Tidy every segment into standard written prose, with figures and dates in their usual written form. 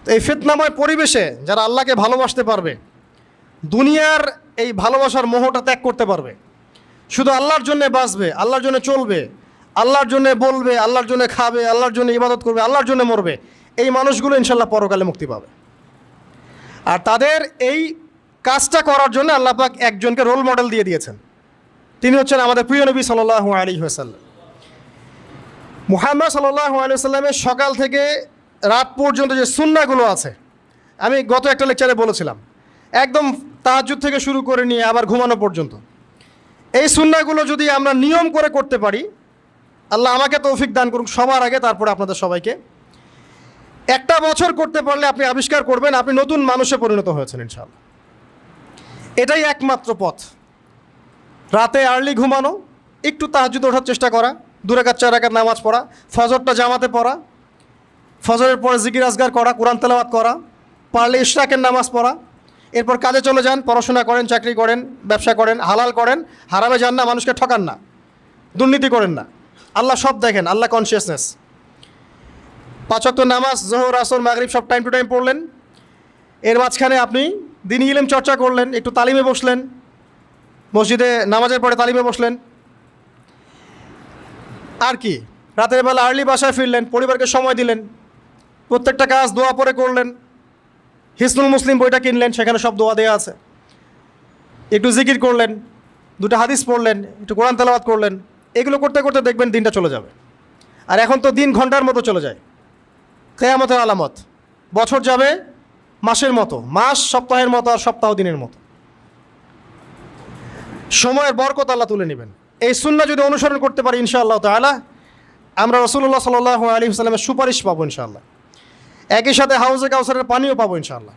তো এই ফিতনাময় পরিবেশে যারা আল্লাহকে ভালোবাসতে পারবে, দুনিয়ার এই ভালোবাসার মোহটা ত্যাগ করতে পারবে, শুধু আল্লাহর জন্যে বাঁচবে, আল্লাহর জন্য চলবে, আল্লাহর জন্য বলবে, আল্লাহর জন্য খাবে, আল্লাহর জন্য ইবাদত করবে, আল্লাহর জন্য মরবে, এই মানুষগুলো ইনশাল্লাহ পরকালে মুক্তি পাবে। আর তাদের এই কাজটা করার জন্য আল্লাহ পাক একজনকে রোল মডেল দিয়ে দিয়েছেন। তিনি হচ্ছেন আমাদের প্রিয় নবী সাল্লাল্লাহু আলাইহি ওয়াসাল্লাম। মুহাম্মদ সাল্লাল্লাহু আলাইহি ওয়াসাল্লামের সকাল থেকে রাত পর্যন্ত যে সুন্নাহগুলো আছে, আমি গত একটা লেকচারে বলেছিলাম, একদম তাহাজ্জুদ থেকে শুরু করে নিয়ে আবার ঘুমানো পর্যন্ত এই সুন্নাহগুলো যদি আমরা নিয়ম করে করতে পারি, আল্লাহ আমাকে তৌফিক দান করুক সবার আগে, তারপরে আপনাদের সবাইকে। একটা বছর করতে পারলে আপনি আবিষ্কার করবেন আপনি নতুন মানুষে পরিণত হয়েছেন ইনশাআল্লাহ। এটাই একমাত্র পথ। রাতে আর্লি ঘুমানো, একটু তাহাজ্জুদে ওঠার চেষ্টা করা, 2 রাকাত 4 রাকাত নামাজ পড়া, ফজরটা জামাতে পড়া, ফজরের পরে জিকির আজগার করা, কোরআন তেলাওয়াত করা, পারলে ইশরাকের নামাজ পড়া, এরপর কাজে চলে যান, পড়াশোনা করেন, চাকরি করেন, ব্যবসা করেন, হালাল করেন, হারামে যান না, মানুষকে ঠকান না, দুর্নীতি করেন না। আল্লাহ সব দেখেন, আল্লাহ কনসিয়াসনেস। 5 ওয়াক্ত নামাজ, জোহর, আসর, মাগরিব সব টাইম টু টাইম পড়লেন। এর মাঝখানে আপনি দ্বীনি ইলম চর্চা করলেন, একটু তালিমে বসলেন, মসজিদে নামাজের পরে তালিমে বসলেন। আর কি, রাতের বেলা আর্লি বাসায় ফিরলেন, পরিবারকে সময় দিলেন, প্রত্যেকটা কাজ দোয়া পরে করলেন। হিসনুল মুসলিম বইটা কিনলেন, সেখানে সব দোয়া দেওয়া আছে। একটু জিকির করলেন, 2টা হাদিস পড়লেন, একটু কোরআন তেলাওয়াত করলেন। এগুলো করতে করতে দেখবেন দিনটা চলে যাবে। আর এখন তো দিন ঘন্টার মতো চলে যায়, কিয়ামতের আলামত। বছর যাবে মাসের মতো, মাস সপ্তাহের মতো, আর সপ্তাহ দিনের মতো। সময়ের বরকত আল্লাহ তুলে নেবেন। এই সুন্নাহ যদি অনুসরণ করতে পারি ইনশাআল্লাহ তাআলা, আমরা রাসূলুল্লাহ সাল্লাল্লাহু আলাইহি ওয়াসাল্লামের সুপারিশ পাবো ইনশাআল্লাহ। একই সাথে হাউজে কাউসারের পানিও পাবো ইনশাআল্লাহ।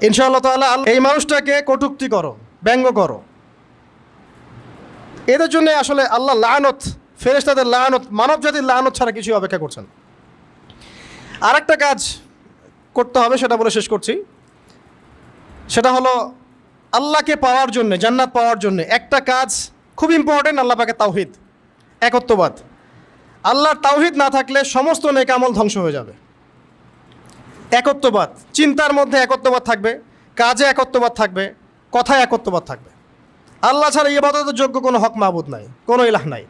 ইনশাআল্লাহ তাআলা এই মানুষটাকে কটূক্তি করো, ব্যঙ্গ করো, এদের জন্য আসলে আল্লাহ লানত, ফেরেশতাদের লানত, মানব জাতির লানত ছাড়া কিছুই অপেক্ষা করছেন। আর একটা কাজ করতে হবে, সেটা বলে শেষ করছি। সেটা হলো আল্লাহকে পাওয়ার জন্য, জান্নাত পাওয়ার জন্য একটা কাজ খুব ইম্পর্টেন্ট, আল্লাহ পাকের তাওহীদ, একত্ববাদ। আল্লাহর তাওহীদ না থাকলে সমস্ত নেক আমল ধ্বংস হয়ে যাবে। একত্ববাদ, চিন্তার মধ্যে একত্ববাদ থাকবে, কাজে একত্ববাদ থাকবে, কথায় একত্ববাদ থাকবে। আল্লাহ ছাড়া ইবাদতের যোগ্য কোনো হক মাবুদ নাই, কোনো ইলাহ নাই।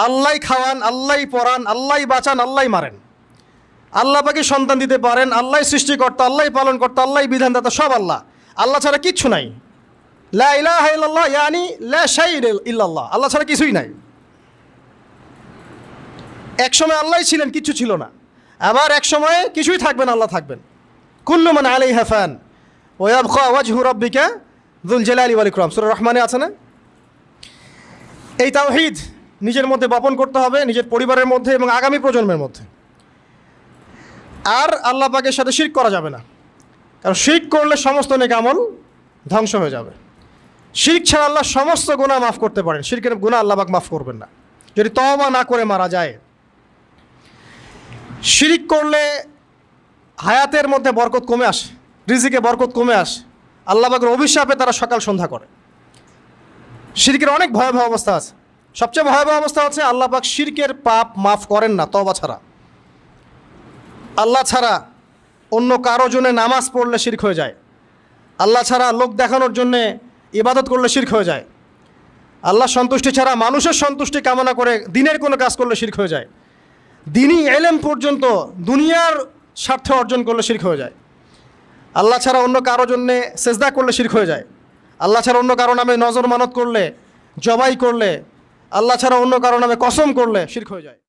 আল্লাহই খাওয়ান, আল্লাহই পড়ান, আল্লাহই বাঁচান, আল্লাহই মারেন। আল্লাহ পাকে সন্তান দিতে পারেন, আল্লাহই সৃষ্টিকর্তা, আল্লাহই পালনকর্তা, আল্লাহই বিধানদাতা, সব আল্লাহ। আল্লাহ ছাড়া কিচ্ছু নাই। লা ইলাহা ইল্লাল্লাহ ইয়ানি লা শাই'a ইল্লাল্লাহ, আল্লাহ ছাড়া কিছুই নাই। একসময় আল্লাহই ছিলেন, কিচ্ছু ছিল না। আবার এক সময়ে কিছুই থাকবেন, আল্লাহ থাকবেন। কুল্লু মান আলাইহা ফান ওয়া ইয়াবকা ওয়াজহু রাব্বিকা যুল জালালি ওয়াল ইকরাম, সূরা রহমানে আছে না? এই তাওহীদ নিজের মধ্যে বপন করতে হবে, নিজের পরিবারের মধ্যে এবং আগামী প্রজন্মের মধ্যে। আর আল্লাহ পাকের সাথে শিরক করা যাবে না, কারণ শিরক করলে সমস্ত নেক আমল ধ্বংস হয়ে যাবে। শিরক ছাড়া আল্লাহ সমস্ত গুনাহ মাফ করতে পারেন, শিরকের গুনাহ আল্লাহ পাক মাফ করবেন না যদি তওবা না করে মারা যায়। শিরক করলে হায়াতের মধ্যে বরকত কমে আসে, রিজিকে বরকত কমে আসে। আল্লাহ পাকের অভিশাপে তারা সকাল সন্ধ্যা করে। শিরকের অনেক ভয়াবহ অবস্থা আছে। সবচেয়ে ভয়াবহ অবস্থা হচ্ছে আল্লাহ পাক শিরকের পাপ মাফ করেন না তওবা ছাড়া। আল্লাহ ছাড়া অন্য কারো জন্য নামাজ পড়লে শিরক হয়ে যায়। আল্লাহ ছাড়া লোক দেখানোর জন্যে ইবাদত করলে শিরক হয়ে যায়। আল্লাহ সন্তুষ্টি ছাড়া মানুষের সন্তুষ্টি কামনা করে দিনের কোনো কাজ করলে শিরক হয়ে যায়। দিনই ইলম পর্যন্ত দুনিয়ার স্বার্থে অর্জন করলে শিরক হয়ে যায়। আল্লাহ ছাড়া অন্য কারো জন্যে সেজদা করলে শিরক হয়ে যায়। আল্লাহ ছাড়া অন্য কারো নামে নজর মানত করলে, জবাই করলে, আল্লাহ ছাড়া অন্য কারো নামে কসম করলে শিরক হয়ে যায়।